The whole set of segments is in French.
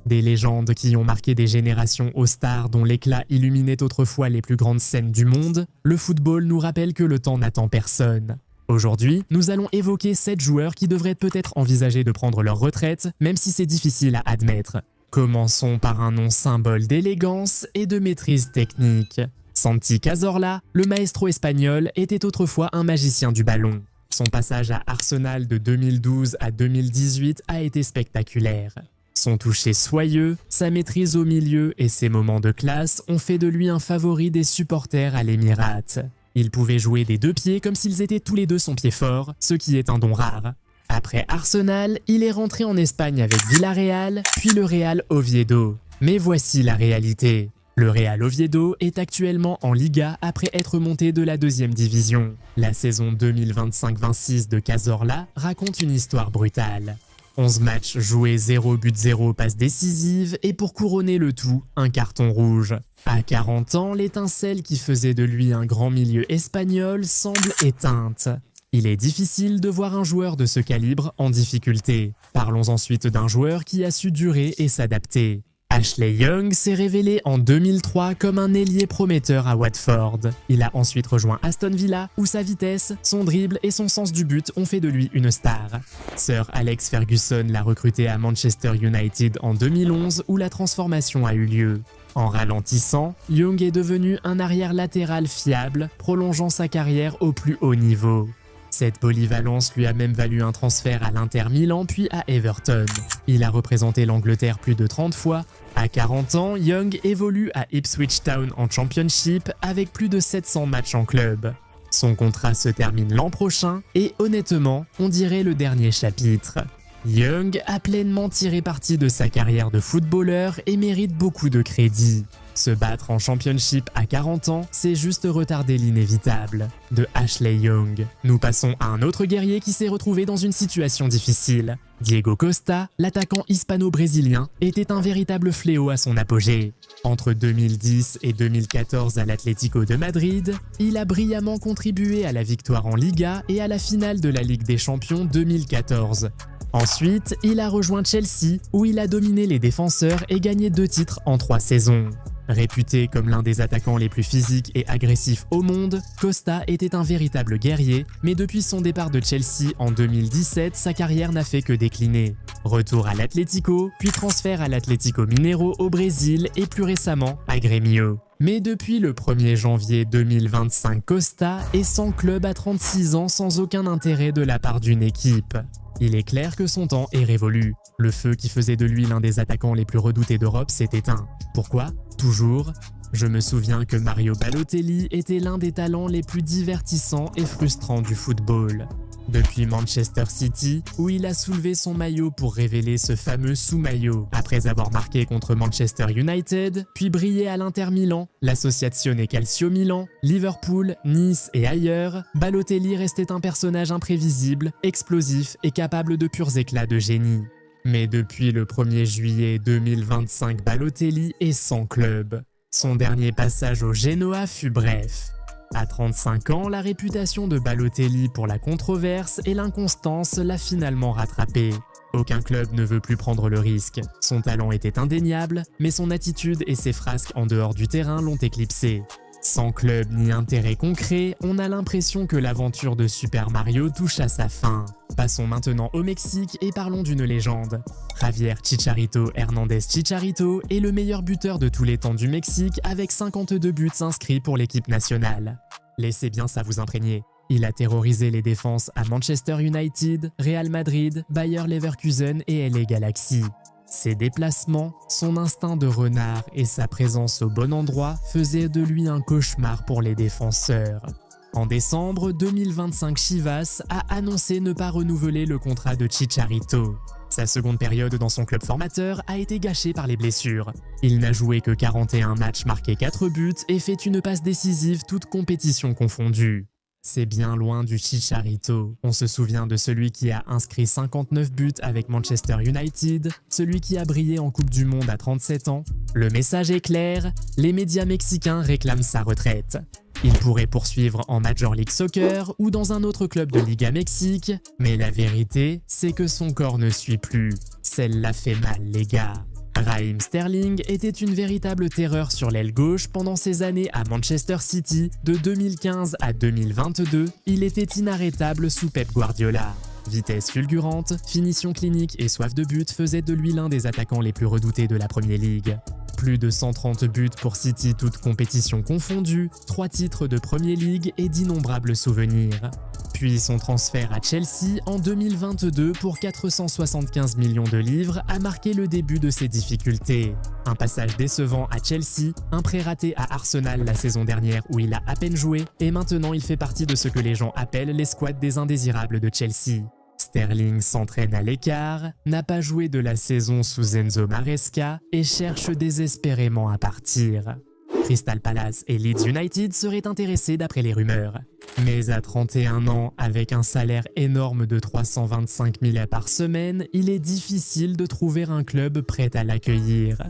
Des légendes qui ont marqué des générations aux stars dont l'éclat illuminait autrefois les plus grandes scènes du monde, le football nous rappelle que le temps n'attend personne. Aujourd'hui, nous allons évoquer 7 joueurs qui devraient peut-être envisager de prendre leur retraite, même si c'est difficile à admettre. Commençons par un nom symbole d'élégance et de maîtrise technique. Santi Cazorla, le maestro espagnol, était autrefois un magicien du ballon. Son passage à Arsenal de 2012 à 2018 a été spectaculaire. Son toucher soyeux, sa maîtrise au milieu et ses moments de classe ont fait de lui un favori des supporters à l'Émirate. Il pouvait jouer des deux pieds comme s'ils étaient tous les deux son pied fort, ce qui est un don rare. Après Arsenal, il est rentré en Espagne avec Villarreal, puis le Real Oviedo. Mais voici la réalité. Le Real Oviedo est actuellement en Liga après être monté de la 2e division. La saison 2025-26 de Cazorla raconte une histoire brutale. 11 matchs joués, 0 but, 0 passe décisive et pour couronner le tout, un carton rouge. À 40 ans, l'étincelle qui faisait de lui un grand milieu espagnol semble éteinte. Il est difficile de voir un joueur de ce calibre en difficulté. Parlons ensuite d'un joueur qui a su durer et s'adapter. Ashley Young s'est révélé en 2003 comme un ailier prometteur à Watford. Il a ensuite rejoint Aston Villa où sa vitesse, son dribble et son sens du but ont fait de lui une star. Sir Alex Ferguson l'a recruté à Manchester United en 2011 où la transformation a eu lieu. En ralentissant, Young est devenu un arrière latéral fiable, prolongeant sa carrière au plus haut niveau. Cette polyvalence lui a même valu un transfert à l'Inter Milan puis à Everton. Il a représenté l'Angleterre plus de 30 fois. À 40 ans, Young évolue à Ipswich Town en Championship avec plus de 700 matchs en club. Son contrat se termine l'an prochain et honnêtement, on dirait le dernier chapitre. Young a pleinement tiré parti de sa carrière de footballeur et mérite beaucoup de crédit. Se battre en Championship à 40 ans, c'est juste retarder l'inévitable. De Ashley Young. Nous passons à un autre guerrier qui s'est retrouvé dans une situation difficile. Diego Costa, l'attaquant hispano-brésilien, était un véritable fléau à son apogée. Entre 2010 et 2014 à l'Atlético de Madrid, il a brillamment contribué à la victoire en Liga et à la finale de la Ligue des Champions 2014. Ensuite, il a rejoint Chelsea où il a dominé les défenseurs et gagné 2 titres en 3 saisons. Réputé comme l'un des attaquants les plus physiques et agressifs au monde, Costa était un véritable guerrier, mais depuis son départ de Chelsea en 2017, sa carrière n'a fait que décliner. Retour à l'Atlético, puis transfert à l'Atlético Mineiro au Brésil et plus récemment à Grêmio. Mais depuis le 1er janvier 2025, Costa est sans club à 36 ans sans aucun intérêt de la part d'une équipe. Il est clair que son temps est révolu. Le feu qui faisait de lui l'un des attaquants les plus redoutés d'Europe s'est éteint. Pourquoi ? Toujours. Je me souviens que Mario Balotelli était l'un des talents les plus divertissants et frustrants du football. Depuis Manchester City, où il a soulevé son maillot pour révéler ce fameux sous-maillot, après avoir marqué contre Manchester United, puis brillé à l'Inter Milan, l'Associazione Calcio Milan, Liverpool, Nice et ailleurs, Balotelli restait un personnage imprévisible, explosif et capable de purs éclats de génie. Mais depuis le 1er juillet 2025, Balotelli est sans club. Son dernier passage au Genoa fut bref. À 35 ans, la réputation de Balotelli pour la controverse et l'inconstance l'a finalement rattrapé. Aucun club ne veut plus prendre le risque. Son talent était indéniable, mais son attitude et ses frasques en dehors du terrain l'ont éclipsé. Sans club ni intérêt concret, on a l'impression que l'aventure de Super Mario touche à sa fin. Passons maintenant au Mexique et parlons d'une légende. Javier Chicharito Hernández Chicharito est le meilleur buteur de tous les temps du Mexique avec 52 buts inscrits pour l'équipe nationale. Laissez bien ça vous imprégner. Il a terrorisé les défenses à Manchester United, Real Madrid, Bayer Leverkusen et LA Galaxy. Ses déplacements, son instinct de renard et sa présence au bon endroit faisaient de lui un cauchemar pour les défenseurs. En décembre 2025, Chivas a annoncé ne pas renouveler le contrat de Chicharito. Sa seconde période dans son club formateur a été gâchée par les blessures. Il n'a joué que 41 matchs, marqué 4 buts et fait une passe décisive toutes compétitions confondues. C'est bien loin du Chicharito. On se souvient de celui qui a inscrit 59 buts avec Manchester United, celui qui a brillé en Coupe du Monde à 37 ans. Le message est clair, les médias mexicains réclament sa retraite. Il pourrait poursuivre en Major League Soccer ou dans un autre club de Liga Mexique, mais la vérité, c'est que son corps ne suit plus. Celle-là fait mal, les gars. Raheem Sterling était une véritable terreur sur l'aile gauche pendant ses années à Manchester City. De 2015 à 2022, il était inarrêtable sous Pep Guardiola. Vitesse fulgurante, finition clinique et soif de but faisaient de lui l'un des attaquants les plus redoutés de la Premier League. Plus de 130 buts pour City toutes compétitions confondues, 3 titres de Premier League et d'innombrables souvenirs. Puis son transfert à Chelsea en 2022 pour 475 millions de livres a marqué le début de ses difficultés. Un passage décevant à Chelsea, un prêt raté à Arsenal la saison dernière où il a à peine joué, et maintenant il fait partie de ce que les gens appellent les squads des indésirables de Chelsea. Sterling s'entraîne à l'écart, n'a pas joué de la saison sous Enzo Maresca et cherche désespérément à partir. Crystal Palace et Leeds United seraient intéressés d'après les rumeurs. Mais à 31 ans, avec un salaire énorme de 325 000 par semaine, il est difficile de trouver un club prêt à l'accueillir.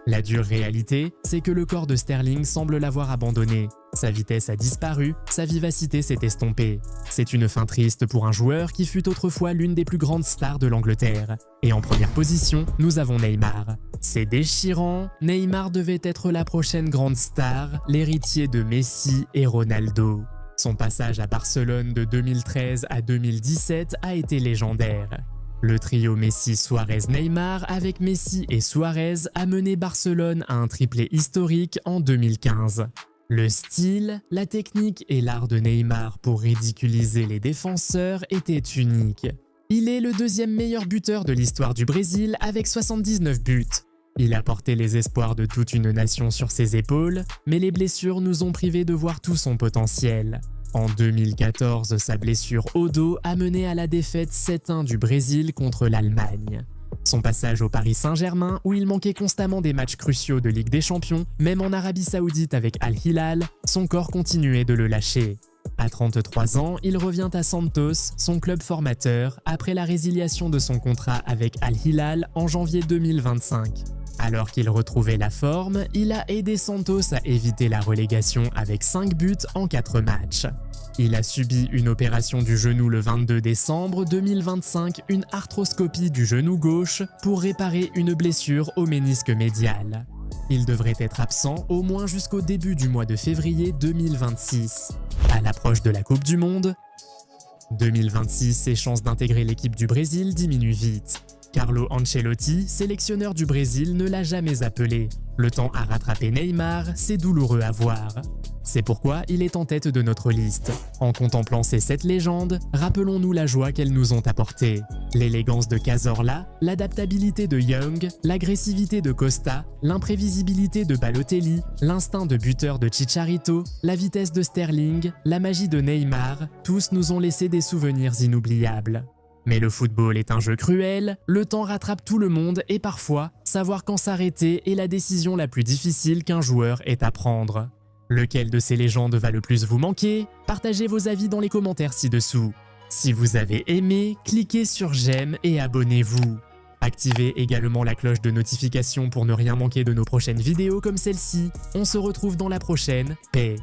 La dure réalité, c'est que le corps de Sterling semble l'avoir abandonné. Sa vitesse a disparu, sa vivacité s'est estompée. C'est une fin triste pour un joueur qui fut autrefois l'une des plus grandes stars de l'Angleterre. Et en première position, nous avons Neymar. C'est déchirant, Neymar devait être la prochaine grande star, l'héritier de Messi et Ronaldo. Son passage à Barcelone de 2013 à 2017 a été légendaire. Le trio Messi-Suarez-Neymar avec Messi et Suarez a mené Barcelone à un triplé historique en 2015. Le style, la technique et l'art de Neymar pour ridiculiser les défenseurs étaient uniques. Il est le deuxième meilleur buteur de l'histoire du Brésil avec 79 buts. Il a porté les espoirs de toute une nation sur ses épaules, mais les blessures nous ont privés de voir tout son potentiel. En 2014, sa blessure au dos a mené à la défaite 7-1 du Brésil contre l'Allemagne. Son passage au Paris Saint-Germain, où il manquait constamment des matchs cruciaux de Ligue des Champions, même en Arabie Saoudite avec Al-Hilal, son corps continuait de le lâcher. À 33 ans, il revient à Santos, son club formateur, après la résiliation de son contrat avec Al-Hilal en janvier 2025. Alors qu'il retrouvait la forme, il a aidé Santos à éviter la relégation avec 5 buts en 4 matchs. Il a subi une opération du genou le 22 décembre 2025, une arthroscopie du genou gauche pour réparer une blessure au ménisque médial. Il devrait être absent au moins jusqu'au début du mois de février 2026. À l'approche de la Coupe du Monde, 2026, ses chances d'intégrer l'équipe du Brésil diminuent vite. Carlo Ancelotti, sélectionneur du Brésil, ne l'a jamais appelé. Le temps à rattraper Neymar, c'est douloureux à voir. C'est pourquoi il est en tête de notre liste. En contemplant ces 7 légendes, rappelons-nous la joie qu'elles nous ont apportée. L'élégance de Cazorla, l'adaptabilité de Young, l'agressivité de Costa, l'imprévisibilité de Balotelli, l'instinct de buteur de Chicharito, la vitesse de Sterling, la magie de Neymar, tous nous ont laissé des souvenirs inoubliables. Mais le football est un jeu cruel, le temps rattrape tout le monde et parfois, savoir quand s'arrêter est la décision la plus difficile qu'un joueur ait à prendre. Lequel de ces légendes va le plus vous manquer? Partagez vos avis dans les commentaires ci-dessous. Si vous avez aimé, cliquez sur j'aime et abonnez-vous. Activez également la cloche de notification pour ne rien manquer de nos prochaines vidéos comme celle-ci. On se retrouve dans la prochaine. Paix.